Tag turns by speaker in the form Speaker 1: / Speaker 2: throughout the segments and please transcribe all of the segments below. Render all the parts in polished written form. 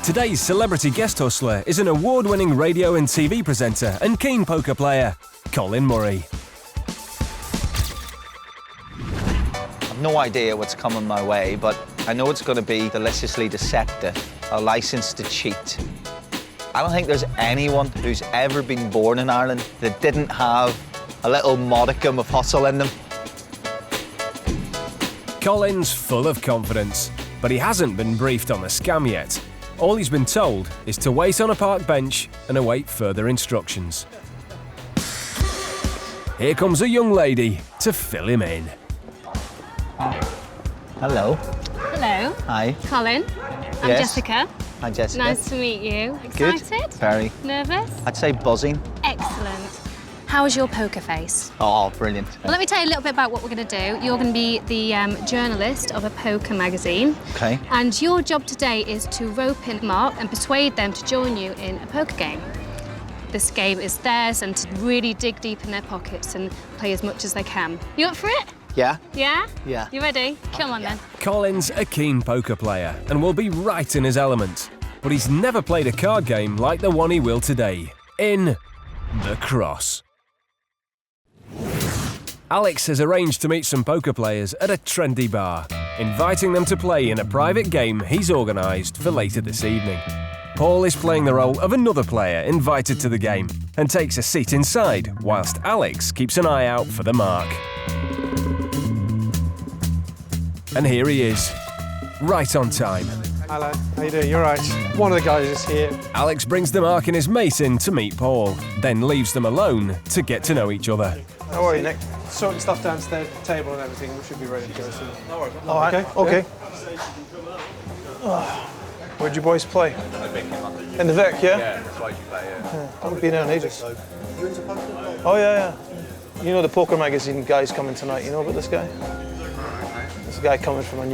Speaker 1: Today's celebrity guest hustler is an award-winning radio and TV presenter and keen poker player, Colin Murray.
Speaker 2: I've no idea what's coming my way, but I know it's going to be deliciously deceptive, a license to cheat. I don't think there's anyone who's ever been born in Ireland that didn't have a little modicum of hustle in them.
Speaker 1: Colin's full of confidence, but he hasn't been briefed on the scam yet. All he's been told is to wait on a park bench and await further instructions. Here comes a young lady to fill him in.
Speaker 2: Hello.
Speaker 3: Hello.
Speaker 2: Hi.
Speaker 3: Colin. I'm
Speaker 2: Yes.
Speaker 3: Jessica.
Speaker 2: Hi, Jessica.
Speaker 3: Nice to meet you.
Speaker 2: Good.
Speaker 3: Excited?
Speaker 2: Very.
Speaker 3: Nervous?
Speaker 2: I'd say buzzing.
Speaker 3: Excellent. How was your poker face?
Speaker 2: Oh, brilliant.
Speaker 3: Well, let me tell you a little bit about what we're going to do. You're going to be the journalist of a poker magazine.
Speaker 2: Okay.
Speaker 3: And your job today is to rope in Mark and persuade them to join you in a poker game. This game is theirs and to really dig deep in their pockets and play as much as they can. You up for it?
Speaker 2: Yeah?
Speaker 3: Yeah?
Speaker 2: Yeah.
Speaker 3: You ready? Come on then.
Speaker 1: Colin's a keen poker player and will be right in his element. But he's never played a card game like the one he will today, in The Cross. Alex has arranged to meet some poker players at a trendy bar, inviting them to play in a private game he's organised for later this evening. Paul is playing the role of another player invited to the game and takes a seat inside, whilst Alex keeps an eye out for the mark. And here he is, right on time.
Speaker 4: Hello, how you doing? You're right. One of the guys is here.
Speaker 1: Alex brings the mark and his mate in to meet Paul, then leaves them alone to get to know each other.
Speaker 4: How are you, Nick? Sorting stuff downstairs, the table and everything. We should be ready to go soon.
Speaker 2: No worries.
Speaker 4: All right. Okay. Where'd you boys play? In the Vic, yeah?
Speaker 2: Yeah, that's why you play,
Speaker 4: Yeah, I haven't been there in ages. Oh, yeah. You know the poker magazine guy's coming tonight. You know about this guy? There's a guy coming from a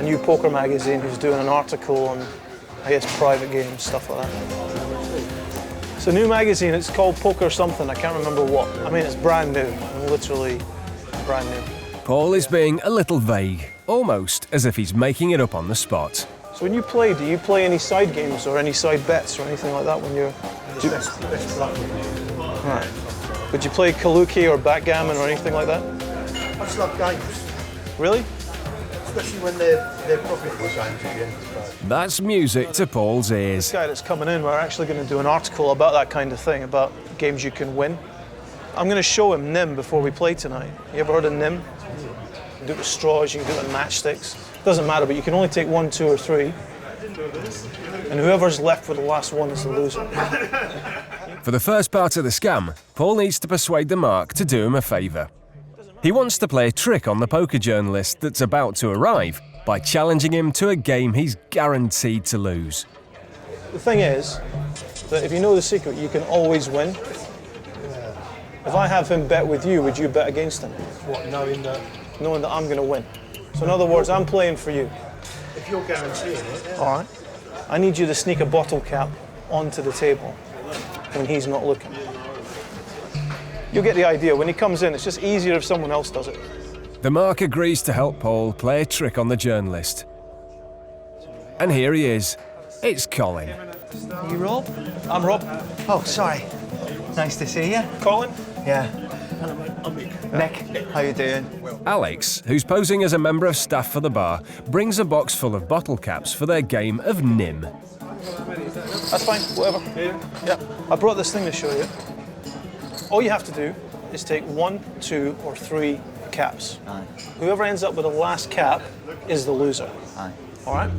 Speaker 4: new poker magazine who's doing an article on, I guess, private games, stuff like that. It's a new magazine. It's called Poker something. I can't remember what. I mean, it's brand new. Literally brand new.
Speaker 1: Paul is being a little vague, almost as if he's making it up on the spot.
Speaker 4: So when you play, do you play any side games or any side bets or anything like that when you're... Right. Would you play Kaluki or backgammon or anything like that?
Speaker 5: I just love games,
Speaker 4: Really?
Speaker 5: especially when they're profitable games at the end of the day.
Speaker 1: That's music to Paul's ears.
Speaker 4: This guy that's coming in, we're actually going to do an article about that kind of thing, about games you can win. I'm going to show him NIM before we play tonight. You ever heard of NIM? You can do it with straws, you can do it with matchsticks. Doesn't matter, but you can only take 1, 2, or 3. And whoever's left with the last one is the loser.
Speaker 1: For the first part of the scam, Paul needs to persuade the mark to do him a favour. He wants to play a trick on the poker journalist that's about to arrive by challenging him to a game he's guaranteed to lose.
Speaker 4: The thing is that if you know the secret, you can always win. If I have him bet with you, would you bet against him?
Speaker 5: What, knowing that
Speaker 4: I'm going to win. So in other words, I'm playing for you.
Speaker 5: if you're guaranteeing it, yeah.
Speaker 4: All right. I need you to sneak a bottle cap onto the table when he's not looking. You'll get the idea. When he comes in, it's just easier if someone else does it.
Speaker 1: The mark agrees to help Paul play a trick on the journalist. And here he is. It's Colin.
Speaker 6: You Rob?
Speaker 4: I'm Rob.
Speaker 6: Oh, sorry. Nice to see you.
Speaker 4: Colin?
Speaker 6: Yeah. Nick, how you doing?
Speaker 1: Alex, who's posing as a member of staff for the bar, brings a box full of bottle caps for their game of NIM.
Speaker 4: That's fine, whatever. Yeah. I brought this thing to show you. All you have to do is take 1, 2, or 3 caps.
Speaker 2: Aye.
Speaker 4: Whoever ends up with the last cap is the loser.
Speaker 2: Aye.
Speaker 4: All right?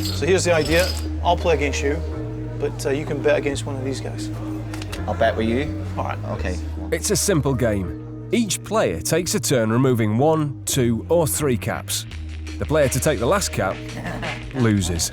Speaker 4: So here's the idea. I'll play against you, but you can bet against one of these guys.
Speaker 2: I'll bet with you.
Speaker 4: All right.
Speaker 2: Okay.
Speaker 1: It's a simple game. Each player takes a turn removing 1, 2, or 3 caps. The player to take the last cap loses.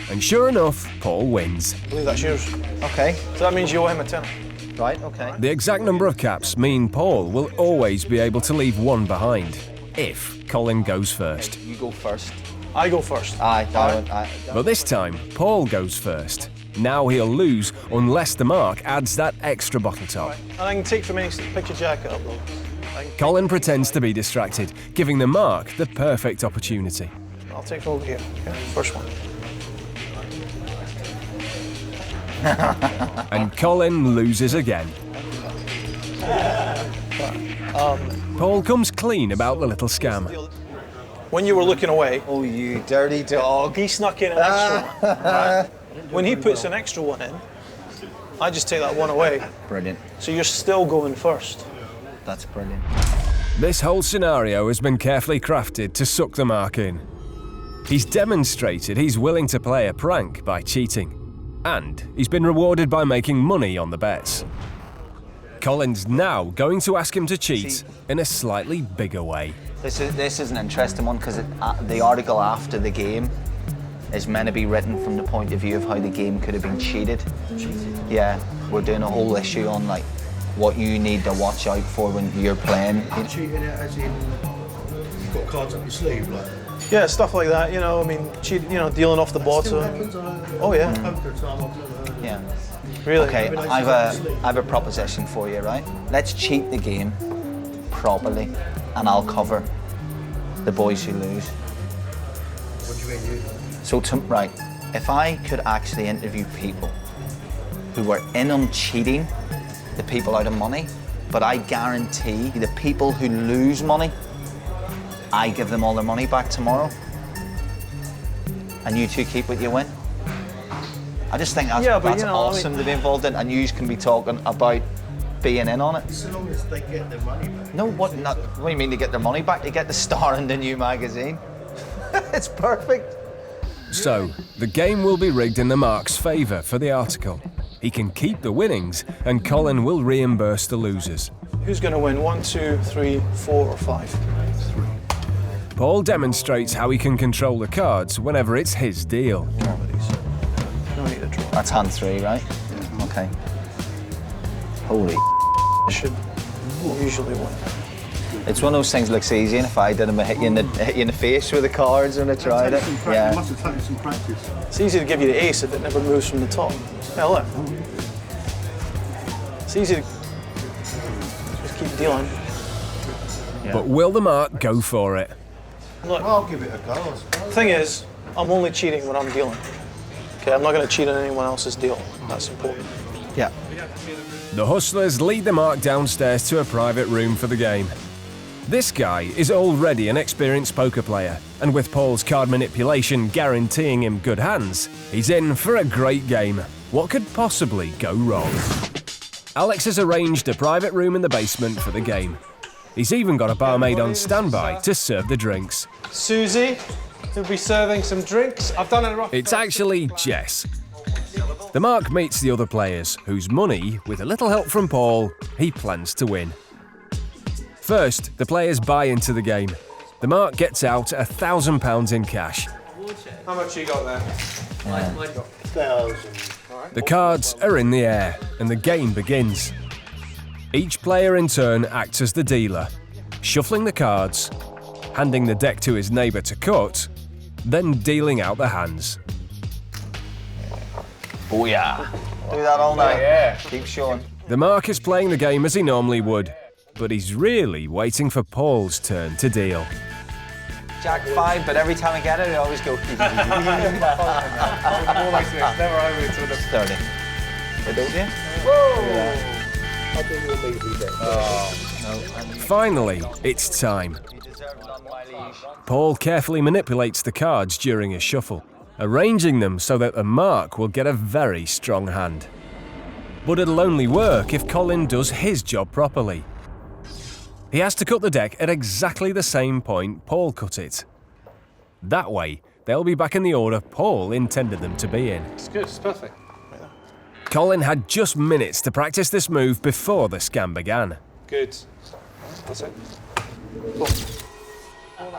Speaker 1: And sure enough, Paul wins.
Speaker 4: I believe that's yours.
Speaker 2: Okay.
Speaker 4: So that means you owe him a tenner.
Speaker 2: Right, okay.
Speaker 1: The exact number of caps mean Paul will always be able to leave one behind, if Colin goes first.
Speaker 2: You go first.
Speaker 4: I go first.
Speaker 2: Aye,
Speaker 4: All
Speaker 2: aye.
Speaker 1: But this time, Paul goes first. Now he'll lose unless the mark adds that extra bottle top.
Speaker 4: And I can take from any picture jacket up though.
Speaker 1: Colin pretends to be distracted, giving the mark the perfect opportunity.
Speaker 4: I'll take from over here. Okay, first one.
Speaker 1: And Colin loses again. Paul comes clean about the little scam.
Speaker 4: When you were looking away,
Speaker 5: Oh, you dirty dog.
Speaker 4: he snuck in an extra one. Right? When he puts an extra one in, I just take that one away.
Speaker 2: Brilliant.
Speaker 4: So you're still going first.
Speaker 2: That's brilliant.
Speaker 1: This whole scenario has been carefully crafted to suck the Mark in. He's demonstrated he's willing to play a prank by cheating. And he's been rewarded by making money on the bets. Colin's now going to ask him to cheat in a slightly bigger way.
Speaker 2: This is an interesting one because the article after the game is meant to be written from the point of view of how the game could have been cheated. Yeah, we're doing a whole issue on like what you need to watch out for when you're playing.
Speaker 5: Cheating it as in you've got cards up your sleeve, like.
Speaker 4: Yeah, stuff like that, you know, I mean, dealing off the bottom. Oh, yeah.
Speaker 2: Yeah.
Speaker 4: Really?
Speaker 2: Okay, I have a proposition for you, right? Let's cheat the game properly, and I'll cover the boys who lose.
Speaker 5: What do you mean, you?
Speaker 2: So, right, if I could actually interview people who were in on cheating the people out of money, but I guarantee the people who lose money, I give them all their money back tomorrow, and you two keep what you win. I just think that's, that's awesome to be involved in, and you can be talking about being in on it.
Speaker 5: So long as they get their money back.
Speaker 2: No, what do you mean to get their money back? They get the star in the new magazine. It's perfect.
Speaker 1: So, the game will be rigged in the Mark's favour for the article. He can keep the winnings, and Colin will reimburse the losers.
Speaker 4: Who's going to win? 1, 2, 3, 4, or 5?
Speaker 1: Paul demonstrates how he can control the cards whenever it's his deal.
Speaker 4: No need to draw.
Speaker 2: That's hand 3, right? Okay. Holy
Speaker 4: Should usually win.
Speaker 2: It's one of those things that looks easy, and if I did them, I hit you in the face with the cards when I tried it.
Speaker 5: Yeah. You must have taken some practice.
Speaker 4: It's easy to give you the ace if it never moves from the top. Yeah, look. It's easy to just keep dealing.
Speaker 1: But will the Mark go for it?
Speaker 4: Look,
Speaker 5: Well, I'll give it a go, I suppose.
Speaker 4: the thing is, I'm only cheating when I'm dealing. Okay, I'm not going to cheat on anyone else's deal. That's important.
Speaker 2: Yeah.
Speaker 1: The hustlers lead the Mark downstairs to a private room for the game. This guy is already an experienced poker player, and with Paul's card manipulation guaranteeing him good hands, he's in for a great game. What could possibly go wrong? Alex has arranged a private room in the basement for the game. He's even got a barmaid on standby to serve the drinks.
Speaker 7: Susie, who'll be serving some drinks. I've done it rough.
Speaker 1: It's actually Jess. The Mark meets the other players, whose money, with a little help from Paul, he plans to win. First, the players buy into the game. The Mark gets out £1,000 in cash.
Speaker 7: How much you got there?
Speaker 5: 1,000.
Speaker 1: The cards are in the air, and the game begins. Each player in turn acts as the dealer, shuffling the cards, handing the deck to his neighbour to cut, then dealing out the hands.
Speaker 2: Oh yeah. Do that all night. Yeah. Keep showing.
Speaker 1: The Mark is playing the game as he normally would, but he's really waiting for Paul's turn to deal.
Speaker 2: Jack 5, but every time I get it, I always go.
Speaker 7: More like this. Never over until the
Speaker 2: 30. But don't you?
Speaker 7: Whoa!
Speaker 5: I think you'll leave me there.
Speaker 1: Finally, it's time. Paul carefully manipulates the cards during a shuffle, arranging them so that the Mark will get a very strong hand. But it'll only work if Colin does his job properly. He has to cut the deck at exactly the same point Paul cut it. That way, they'll be back in the order Paul intended them to be in.
Speaker 7: It's good, it's perfect.
Speaker 1: Colin had just minutes to practice this move before the scam began.
Speaker 7: Good. That's it.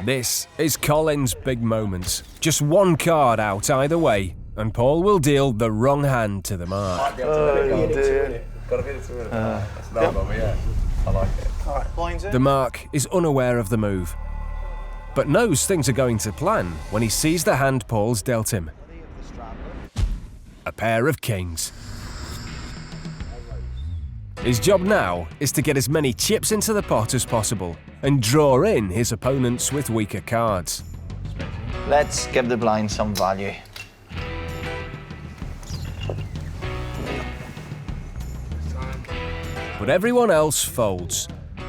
Speaker 1: This is Colin's big moment. Just one card out either way, and Paul will deal the wrong hand to the Mark.
Speaker 4: All right, blinds in.
Speaker 1: The Mark is unaware of the move, but knows things are going to plan when he sees the hand Paul's dealt him. A pair of kings. His job now is to get as many chips into the pot as possible and draw in his opponents with weaker cards.
Speaker 2: Let's give the blind some value.
Speaker 1: but everyone else folds.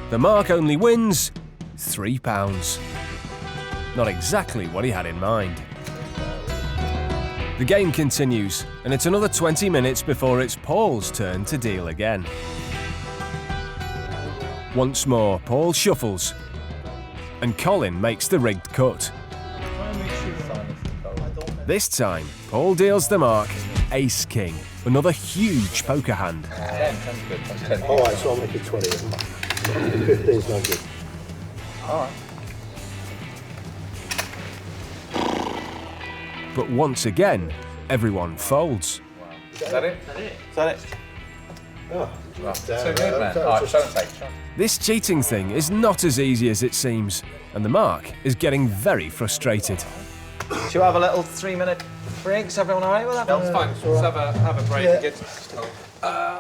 Speaker 1: The mark only wins £3. Not exactly what he had in mind. The game continues, and it's another 20 minutes before it's Paul's turn to deal again. Once more, Paul shuffles, and Colin makes the rigged cut. This time, Paul deals the mark Ace-King, another huge poker hand.
Speaker 5: All right, so I'll make it 20. 15's no good.
Speaker 2: All right.
Speaker 1: But once again, everyone folds.
Speaker 6: Is that it?
Speaker 4: Is that it?
Speaker 5: Oh,
Speaker 6: Too good, man. All right, show and take.
Speaker 1: This cheating thing is not as easy as it seems, and the mark is getting very frustrated.
Speaker 2: Should you have a little 3-minute break? Is everyone all right with that?
Speaker 7: That's fine. Let's have a break and get...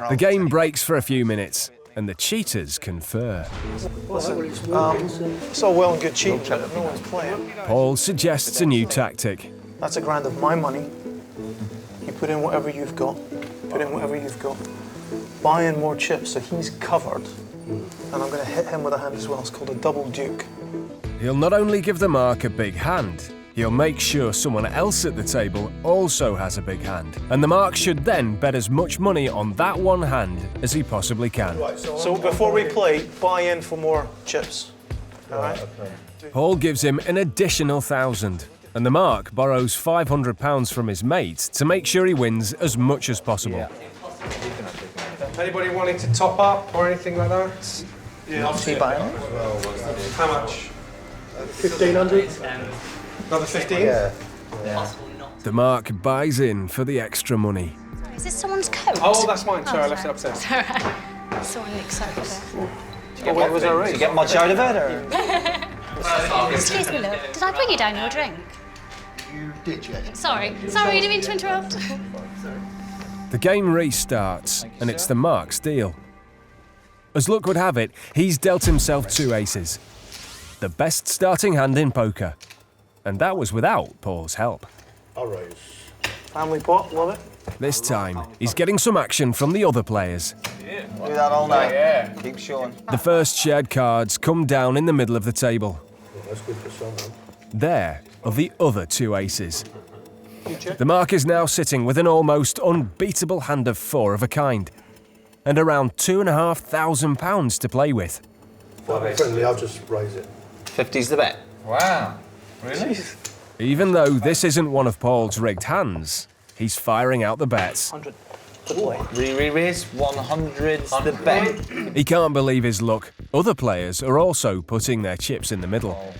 Speaker 1: The game breaks for a few minutes, and the cheaters confer.
Speaker 4: Listen, it's all well and good cheating, but if no one's playing,
Speaker 1: Paul suggests a new tactic.
Speaker 4: that's £1,000 of my money. You put in whatever you've got. Put in whatever you've got. Buy in more chips, so he's covered. And I'm going to hit him with a hand as well. It's called a double duke.
Speaker 1: He'll not only give the mark a big hand, he'll make sure someone else at the table also has a big hand. And the mark should then bet as much money on that one hand as he possibly can.
Speaker 4: So before we play, buy in for more chips. All right?
Speaker 1: Paul gives him an additional 1,000, and the mark borrows £500 from his mate to make sure he wins as much as possible.
Speaker 7: Anybody wanting to top up or anything like that?
Speaker 4: Yeah, I'll see buying.
Speaker 7: How much?
Speaker 5: 1,500?
Speaker 7: Another 15?
Speaker 5: Yeah.
Speaker 1: The mark buys in for the extra money.
Speaker 8: Is this someone's coat?
Speaker 7: Oh, that's mine. Sorry, I left it upstairs.
Speaker 8: It's all right. Saw Nick over
Speaker 2: What was our race? Did you get much out of it? Or?
Speaker 8: there. Excuse me, look. Did I bring you down your drink?
Speaker 5: You did, yes.
Speaker 8: Sorry, I didn't mean to interrupt.
Speaker 1: The game restarts, and it's the mark's deal. As luck would have it, he's dealt himself 2 aces. The best starting hand in poker. And that was without Paul's help.
Speaker 5: I'll raise.
Speaker 4: Family pot, love it.
Speaker 1: This time, he's getting some action from the other players.
Speaker 2: Do that all night.
Speaker 6: Yeah.
Speaker 2: Keep showing.
Speaker 1: The first shared cards come down in the middle of the table.
Speaker 5: Oh, that's good for someone.
Speaker 1: There are the other 2 aces. The mark is now sitting with an almost unbeatable hand of 4 of a kind, and around £2,500 to play with.
Speaker 5: Friendly, I'll just raise it.
Speaker 2: 50's the bet.
Speaker 6: Wow. Really?
Speaker 1: Even though this isn't one of Paul's rigged hands, he's firing out the bets.
Speaker 4: 100. Good boy.
Speaker 2: Raise 100's the bet.
Speaker 1: He can't believe his luck. Other players are also putting their chips in the middle.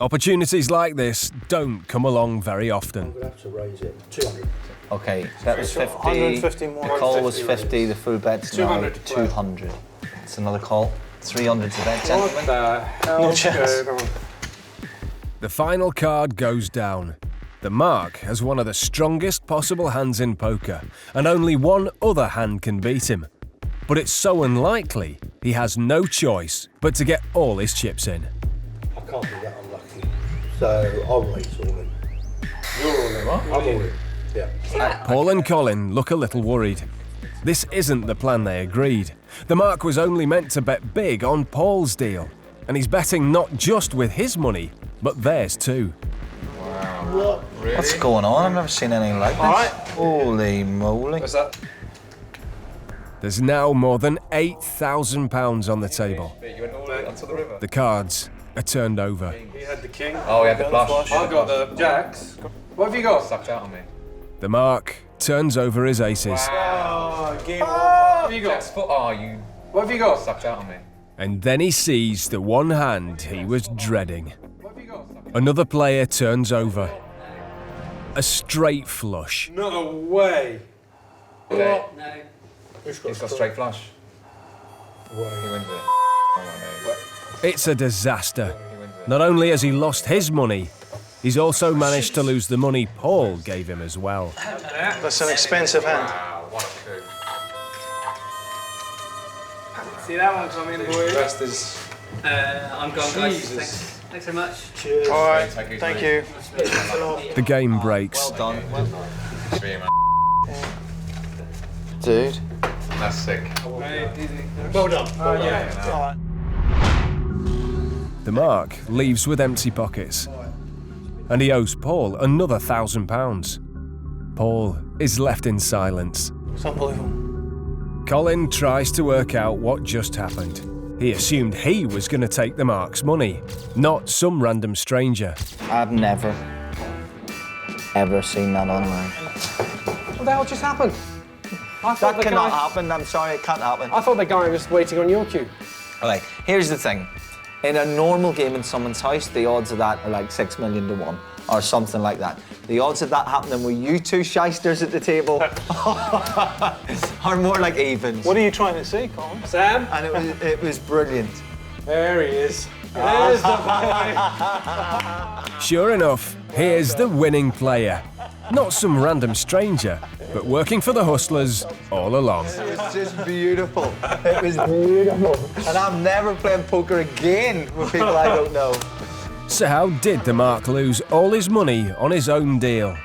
Speaker 1: Opportunities like this don't come along very often.
Speaker 5: I'm going to have to raise it. 200.
Speaker 2: Okay, that was 50.
Speaker 4: 150 more.
Speaker 2: The call was 50, the full bet's now
Speaker 7: 200 to play.
Speaker 2: 200. It's another call. 300's the bet,
Speaker 7: What
Speaker 2: gentlemen.
Speaker 7: the hell?
Speaker 4: No chance.
Speaker 7: going on?
Speaker 1: The final card goes down. The mark has one of the strongest possible hands in poker, and only one other hand can beat him. But it's so unlikely, he has no choice but to get all his chips in.
Speaker 5: I can't be that unlucky. So I'll raise all in.
Speaker 6: You're all in, what?
Speaker 5: I'm all in. Yeah.
Speaker 1: Paul and Colin look a little worried. This isn't the plan they agreed. The mark was only meant to bet big on Paul's deal, and he's betting not just with his money, but theirs too.
Speaker 6: Wow. Really?
Speaker 2: What's going on? I've never seen anything like this.
Speaker 7: All right.
Speaker 2: Holy moly.
Speaker 7: What's that?
Speaker 1: There's now more than £8,000 on the table.
Speaker 6: You went all the way onto the river.
Speaker 1: The cards are turned over.
Speaker 7: He had the king.
Speaker 6: Oh, he had the flush.
Speaker 7: I got the jacks. What have you got?
Speaker 6: Sucked out on me.
Speaker 1: The mark turns over his aces,
Speaker 7: Oh, game over. What have you got?
Speaker 6: Jack's foot. Oh, you
Speaker 7: What have you got?
Speaker 6: sucked out on me.
Speaker 1: and then he sees the one hand he was dreading.
Speaker 7: What have you got?
Speaker 1: Another player turns over. A straight flush.
Speaker 7: No way.
Speaker 6: Okay.
Speaker 8: No.
Speaker 5: Who's
Speaker 6: He's got straight flush. He wins it. Oh, my no.
Speaker 1: It's a disaster.
Speaker 6: He wins it.
Speaker 1: Not only has he lost his money, he's also managed to lose the money Paul gave him as well.
Speaker 4: That's an expensive hand.
Speaker 6: Wow, what a coup.
Speaker 7: See that one come in, boy. The rest is...
Speaker 9: I'm gone, guys.
Speaker 7: Jesus.
Speaker 9: Thanks very much.
Speaker 5: Cheers.
Speaker 4: All right,
Speaker 6: Thank you.
Speaker 4: thank you.
Speaker 1: The game breaks.
Speaker 2: Well done.
Speaker 6: See you, man.
Speaker 2: Dude,
Speaker 6: That's sick.
Speaker 7: Well done. Yeah.
Speaker 4: All right.
Speaker 1: The mark leaves with empty pockets, and he owes Paul another £1,000. Paul is left in silence.
Speaker 4: It's unbelievable.
Speaker 1: Colin tries to work out what just happened. He assumed he was going to take the mark's money, not some random stranger.
Speaker 2: I've never, ever seen that online.
Speaker 7: What the hell just happened? I thought
Speaker 2: That
Speaker 7: the
Speaker 2: cannot
Speaker 7: guy,
Speaker 2: happen. I'm sorry, it can't happen.
Speaker 7: I thought the guy was waiting on your cue.
Speaker 2: Okay, here's the thing. In a normal game in someone's house, the odds of that are like 6 million to 1, or something like that. The odds of that happening with you two shysters at the table are more like evens.
Speaker 4: What are you trying to see, Colin?
Speaker 7: Sam?
Speaker 2: And it was brilliant.
Speaker 7: There he is. There's the boy.
Speaker 1: Sure enough, here's the winning player. Not some random stranger, but working for the Hustlers all along.
Speaker 2: It was just beautiful. It was beautiful. And I'm never playing poker again with people I don't know.
Speaker 1: So how did the mark lose all his money on his own deal?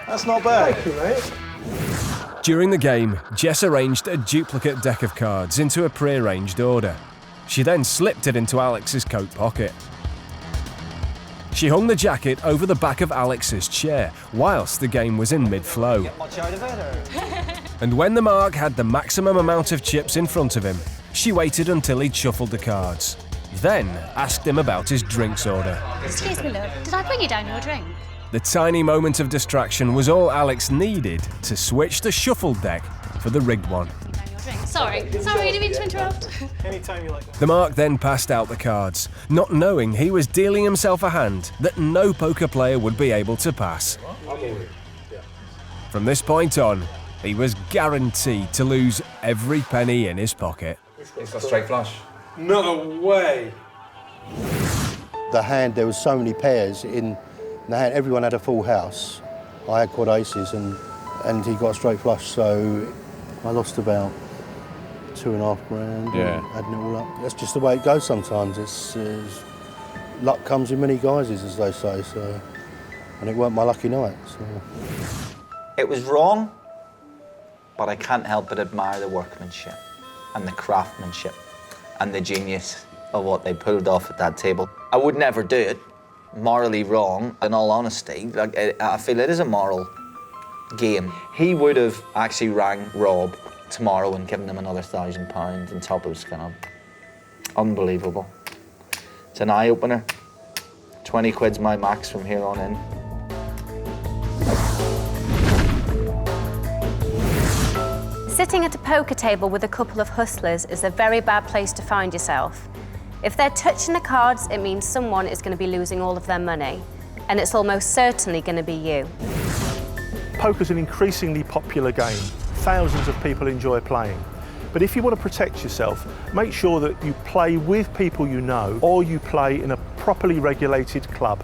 Speaker 4: That's not bad.
Speaker 7: Thank you, mate.
Speaker 1: During the game, Jess arranged a duplicate deck of cards into a prearranged order. She then slipped it into Alex's coat pocket. She hung the jacket over the back of Alex's chair whilst the game was in mid-flow.
Speaker 2: Much out of it, or?
Speaker 1: And when the mark had the maximum amount of chips in front of him, she waited until he'd shuffled the cards. Then asked him about his drinks order.
Speaker 8: Excuse me, love. Did I bring you down your drink?
Speaker 1: The tiny moment of distraction was all Alex needed to switch the shuffled deck for the rigged one.
Speaker 8: Down your drink. Sorry, I didn't mean to interrupt.
Speaker 4: Anytime you like that.
Speaker 1: The mark then passed out the cards, not knowing he was dealing himself a hand that no poker player would be able to pass. From this point on, he was guaranteed to lose every penny in his pocket.
Speaker 6: He's got straight flush.
Speaker 7: No way.
Speaker 5: The hand, there was so many pairs in the hand. Everyone had a full house. I had quad aces and he got a straight flush, so I lost about £2.5 grand.
Speaker 6: Yeah.
Speaker 5: Adding it all up. That's just the way it goes sometimes. It's luck comes in many guises, as they say. So, and it weren't my lucky night. So.
Speaker 2: It was wrong, but I can't help but admire the workmanship and the craftsmanship and the genius of what they pulled off at that table. I would never do it. Morally wrong, in all honesty. Like, I feel it is a moral game. He would have actually rang Rob tomorrow and given him another £1,000 on top of his kind of unbelievable. It's an eye-opener. 20 quid's my max from here on in.
Speaker 10: Sitting at a poker table with a couple of hustlers is a very bad place to find yourself. If they're touching the cards, it means someone is going to be losing all of their money, and it's almost certainly going to be you.
Speaker 11: Poker's an increasingly popular game. Thousands of people enjoy playing. But if you want to protect yourself, make sure that you play with people you know, or you play in a properly regulated club.